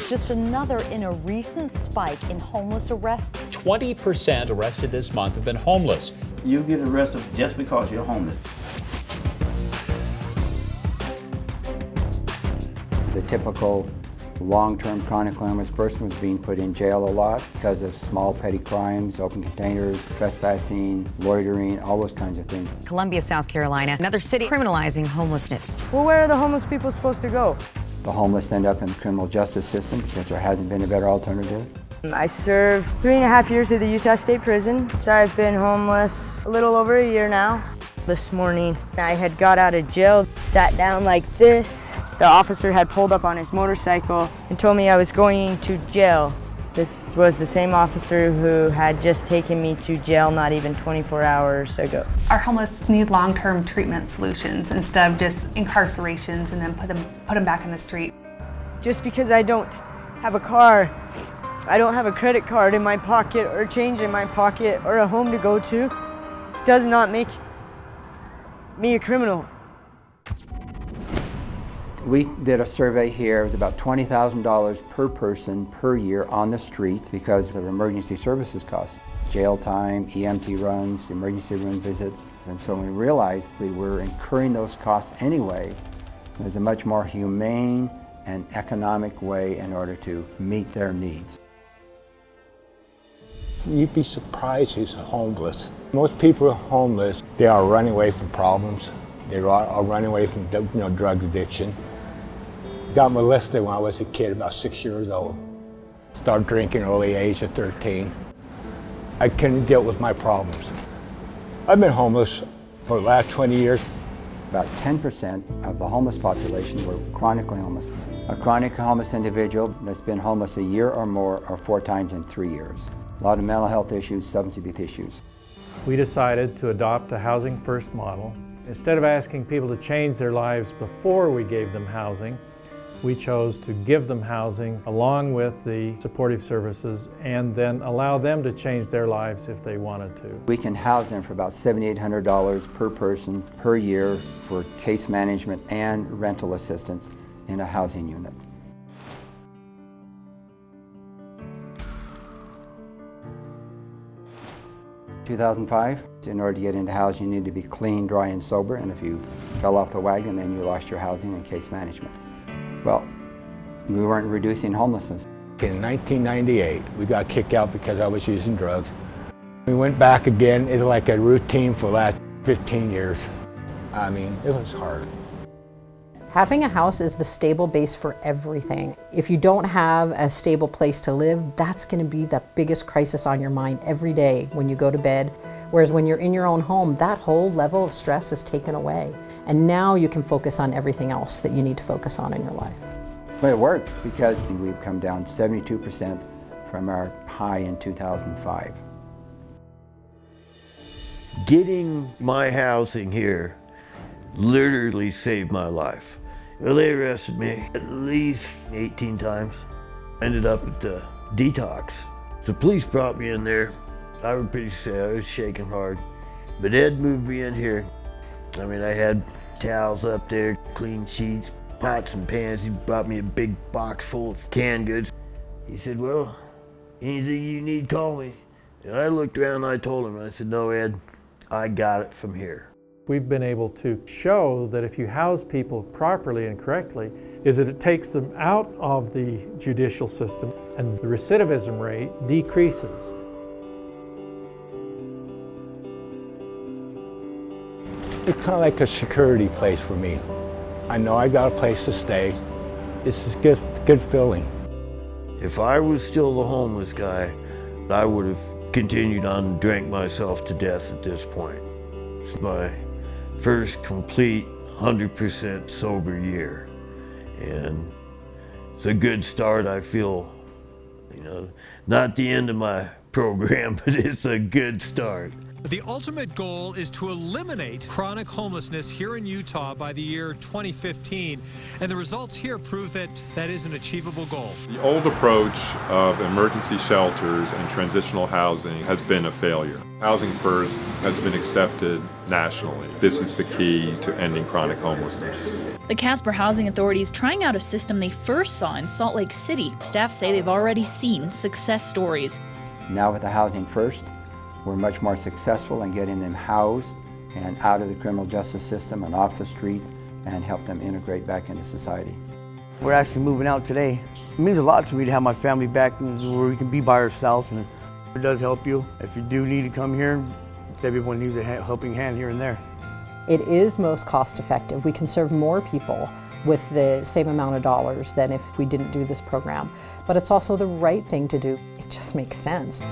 Just another in a recent spike in homeless arrests. 20% arrested this month have been homeless. You get arrested just because you're homeless. The typical long-term chronically homeless person was being put in jail a lot because of small petty crimes, open containers, trespassing, loitering, all those kinds of things. Columbia, South Carolina, another city criminalizing homelessness. Well, where are the homeless people supposed to go? The homeless end up in the criminal justice system because there hasn't been a better alternative. I served 3.5 years at the Utah State Prison, so I've been homeless a little over a year now. This morning, I had got out of jail, sat down like this. The officer had pulled up on his motorcycle and told me I was going to jail. This was the same officer who had just taken me to jail not even 24 hours ago. Our homeless need long-term treatment solutions instead of just incarcerations and then put them back in the street. Just because I don't have a car, I don't have a credit card in my pocket or change in my pocket or a home to go to, does not make me a criminal. We did a survey here. It was about $20,000 per person per year on the street because of emergency services costs. Jail time, EMT runs, emergency room visits. And so we realized we were incurring those costs anyway. There's a much more humane and economic way in order to meet their needs. You'd be surprised who's homeless. Most people are homeless. They are running away from problems. They are running away from drug addiction. Got molested when I was a kid, about 6 years old. Started drinking early age at 13. I couldn't deal with my problems. I've been homeless for the last 20 years. About 10% of the homeless population were chronically homeless. A chronically homeless individual that's been homeless a year or more or 4 times in 3 years. A lot of mental health issues, substance abuse issues. We decided to adopt a housing first model. Instead of asking people to change their lives before we gave them housing, we chose to give them housing along with the supportive services and then allow them to change their lives if they wanted to. We can house them for about $7,800 per person per year for case management and rental assistance in a housing unit. In 2005, in order to get into housing, you need to be clean, dry, and sober, and if you fell off the wagon, then you lost your housing and case management. Well, we weren't reducing homelessness. In 1998, we got kicked out because I was using drugs. We went back again. It was like a routine for the last 15 years. I mean, it was hard. Having a house is the stable base for everything. If you don't have a stable place to live, that's going to be the biggest crisis on your mind every day when you go to bed. Whereas when you're in your own home, that whole level of stress is taken away. And now you can focus on everything else that you need to focus on in your life. Well, it works because we've come down 72% from our high in 2005. Getting my housing here literally saved my life. Well, they arrested me at least 18 times. Ended up at the detox. The police brought me in there. I was pretty sad, I was shaking hard. But Ed moved me in here. I mean, I had towels up there, clean sheets, pots and pans. He brought me a big box full of canned goods. He said, well, anything you need, call me. And I looked around and I told him, I said, no, Ed, I got it from here. We've been able to show that if you house people properly and correctly, is that it takes them out of the judicial system and the recidivism rate decreases. It's kind of like a security place for me. I know I got a place to stay. It's a good feeling. If I was still the homeless guy, I would have continued on and drank myself to death at this point. It's my first complete 100% sober year. And it's a good start. I feel, not the end of my program, but it's a good start. The ultimate goal is to eliminate chronic homelessness here in Utah by the year 2015, and the results here prove that that is an achievable goal. The old approach of emergency shelters and transitional housing has been a failure. Housing First has been accepted nationally. This is the key to ending chronic homelessness. The Casper Housing Authority is trying out a system they first saw in Salt Lake City. Staff say they've already seen success stories. Now with the Housing First, we're much more successful in getting them housed and out of the criminal justice system and off the street and help them integrate back into society. We're actually moving out today. It means a lot to me to have my family back where we can be by ourselves, and it does help you. If you do need to come here, everyone needs a helping hand here and there. It is most cost effective. We can serve more people with the same amount of dollars than if we didn't do this program. But it's also the right thing to do. It just makes sense.